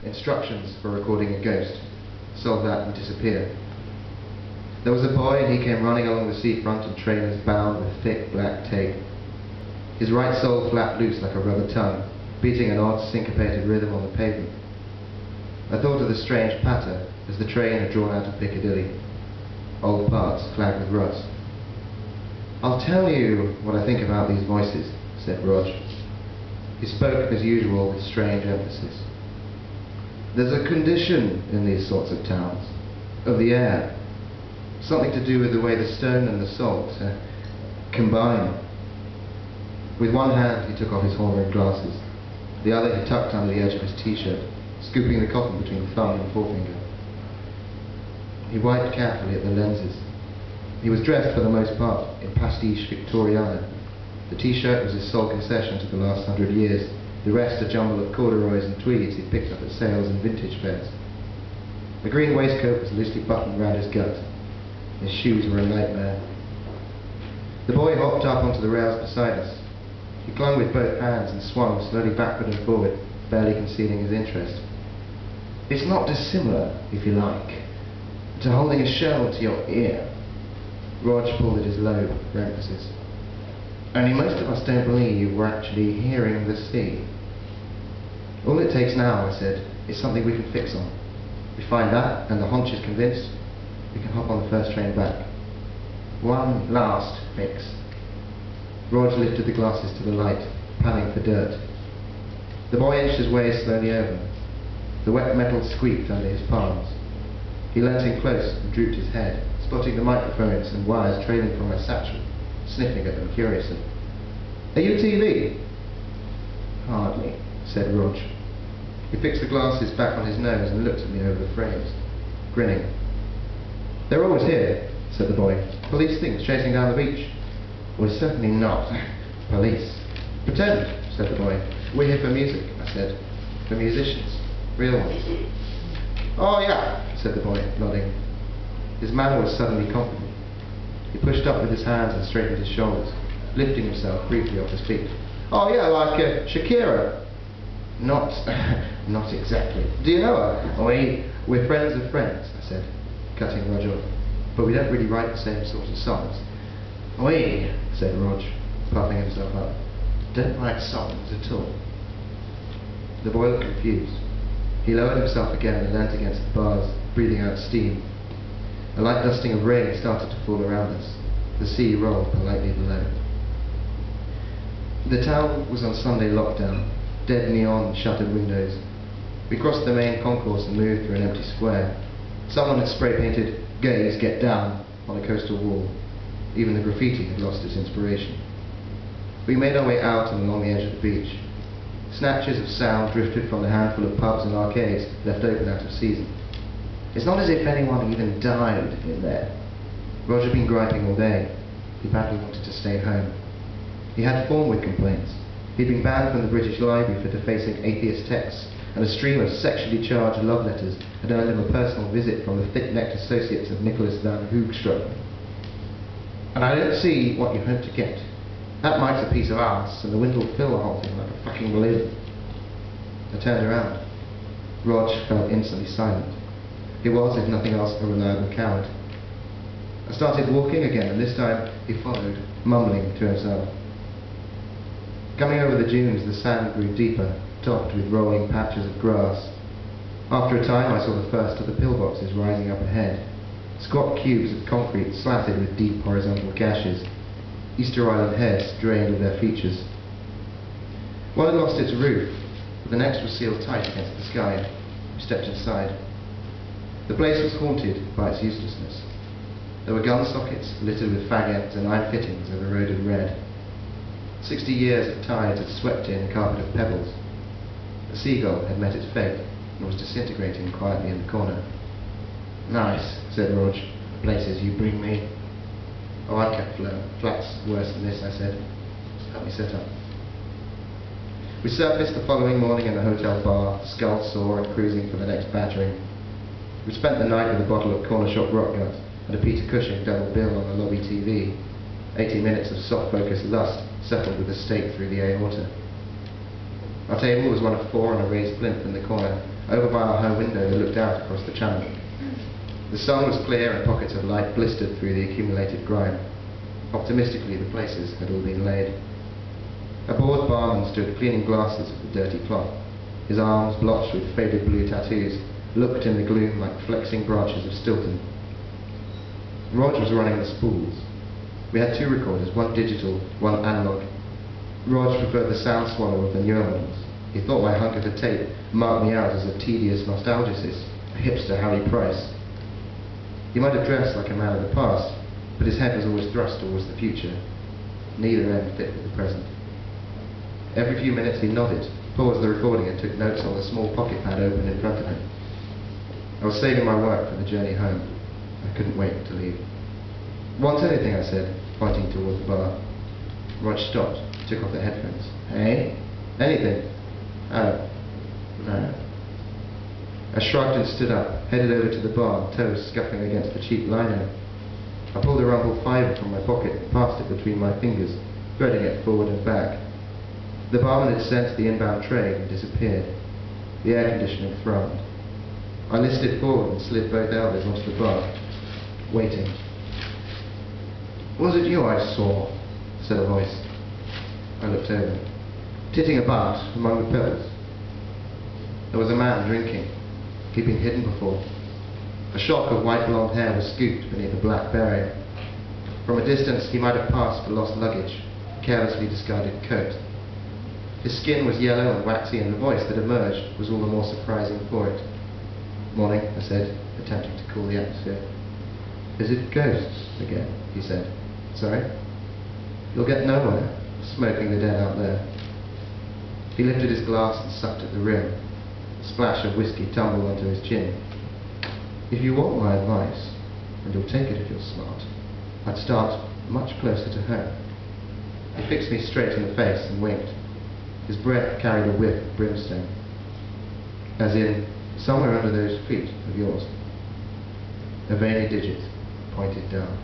instructions for recording a ghost. Solve that and disappear. There was a boy, and he came running along the seafront in trainers bound with thick black tape. His right sole flapped loose like a rubber tongue, beating an odd syncopated rhythm on the pavement. I thought of the strange patter as the train had drawn out of Piccadilly. Old parts flagged with rust. "I'll tell you what I think about these voices," said Rog. He spoke as usual with strange emphasis. "There's a condition in these sorts of towns, of the air. Something to do with the way the stone and the salt combine." With one hand he took off his horn-rimmed glasses. The other he tucked under the edge of his t-shirt, scooping the cotton between thumb and forefinger. He wiped carefully at the lenses. He was dressed for the most part in pastiche Victoriana. The t-shirt was his sole concession to the last 100 years, the rest a jumble of corduroys and tweeds he'd picked up at sales and vintage fairs. The green waistcoat was loosely buttoned round his gut. His shoes were a nightmare. The boy hopped up onto the rails beside us. He clung with both hands and swung slowly backward and forward, barely concealing his interest. "It's not dissimilar, if you like, to holding a shell to your ear." Rog pulled at his lobe for emphasis. "Only most of us don't believe we're actually hearing the sea." "All it takes now," I said, "is something we can fix on. We find that, and the haunch is convinced, we can hop on the first train back. One last fix." Rog lifted the glasses to the light, panning for dirt. The boy inched his way slowly over. The wet metal squeaked under his palms. He leant in close and drooped his head, spotting the microphones and wires trailing from my satchel, sniffing at them curiously. "Are you TV?" "Hardly," said Rog. He fixed the glasses back on his nose and looked at me over the frames, grinning. "They're always here," said the boy. "Police things chasing down the beach." "We're certainly not police." "Pretend," said the boy. "We're here for music," I said. "For musicians. Real ones." "Oh yeah," said the boy, nodding. His manner was suddenly confident. He pushed up with his hands and straightened his shoulders, lifting himself briefly off his feet. "Oh yeah, like Shakira." Not exactly. "Do you know her?" We're friends of friends," I said, cutting Rog off. "But we don't really write the same sort of songs." "Oui," said Rog, puffing himself up. "Don't write songs at all." The boy looked confused. He lowered himself again and leant against the bars, breathing out steam. A light dusting of rain started to fall around us. The sea rolled politely below. The town was on Sunday lockdown, dead neon and shuttered windows. We crossed the main concourse and moved through an empty square. Someone had spray-painted "Gays Get Down" on a coastal wall. Even the graffiti had lost its inspiration. We made our way out and along the edge of the beach. Snatches of sound drifted from the handful of pubs and arcades left open out of season. "It's not as if anyone even died in there." Roger had been griping all day. He badly wanted to stay home. He had forward complaints. He'd been banned from the British Library for defacing atheist texts, and a stream of sexually charged love letters had earned him a personal visit from the thick-necked associates of Nicholas van Hoogstraat. "And I don't see what you hope to get. That mike's a piece of arse, and the wind will fill the whole thing like a fucking balloon." I turned around. Rog felt instantly silent. He was, if nothing else, a reliable coward. I started walking again, and this time he followed, mumbling to himself. Coming over the dunes, the sand grew deeper, topped with rolling patches of grass. After a time, I saw the first of the pillboxes rising up ahead. Squat cubes of concrete slatted with deep horizontal gashes. Easter Island heads drained of their features. One had lost its roof, but the next was sealed tight against the sky. We stepped inside. The place was haunted by its uselessness. There were gun sockets littered with fag ends and iron fittings of eroded red. 60 years of tides had swept in a carpet of pebbles. A seagull had met its fate and was disintegrating quietly in the corner. "Nice," said Rog. "The places you bring me." "Oh, I've kept flats worse than this," I said. "Help me set up." We surfaced the following morning in the hotel bar, skull sore and cruising for the next battering. We spent the night with a bottle of corner shop rock gut and a Peter Cushing double bill on the lobby TV. 80 minutes of soft-focused lust settled with a stake through the aorta. Our table was one of four on a raised plinth in the corner, Over by our high window they looked out across the channel. The sun was clear and pockets of light blistered through the accumulated grime. Optimistically the places had all been laid. A bored barman stood cleaning glasses with the dirty cloth. His arms, blotched with faded blue tattoos, looked in the gloom like flexing branches of Stilton. Rog was running the spools. We had two recorders, one digital, one analog. Rog preferred the sound swallow of the newer ones. He thought my hunk of a tape marked me out as a tedious nostalgicist, a hipster Harry Price. He might have dressed like a man of the past, but his head was always thrust towards the future. Neither end fit with the present. Every few minutes he nodded, paused the recording and took notes on the small pocket pad open in front of him. I was saving my work for the journey home. I couldn't wait to leave. "Want anything?" I said, pointing toward the bar. Rog stopped, took off the headphones. "Hey? Anything?" "Oh, no." I shrugged and stood up, headed over to the bar, toes scuffing against the cheap lino. I pulled a rumpled fiver from my pocket and passed it between my fingers, threading it forward and back. The barman had sensed the inbound tray and disappeared. The air conditioning thrummed. I listed forward and slid both elbows onto the bar, waiting. "Was it you I saw?" said a voice. I looked over. Titting about among the pillars. There was a man drinking. He'd been hidden before. A shock of white blonde hair was scooped beneath a black beret. From a distance he might have passed for lost luggage, a carelessly discarded coat. His skin was yellow and waxy, and the voice that emerged was all the more surprising for it. "Morning," I said, attempting to cool the atmosphere. "Is it ghosts again?" he said. "Sorry?" "You'll get nowhere, smoking the dead out there." He lifted his glass and sucked at the rim. A splash of whiskey tumbled onto his chin. "If you want my advice, and you'll take it if you're smart, I'd start much closer to home." He fixed me straight in the face and winked. His breath carried a whiff of brimstone. "As in, somewhere under those feet of yours." A veiny digit pointed down.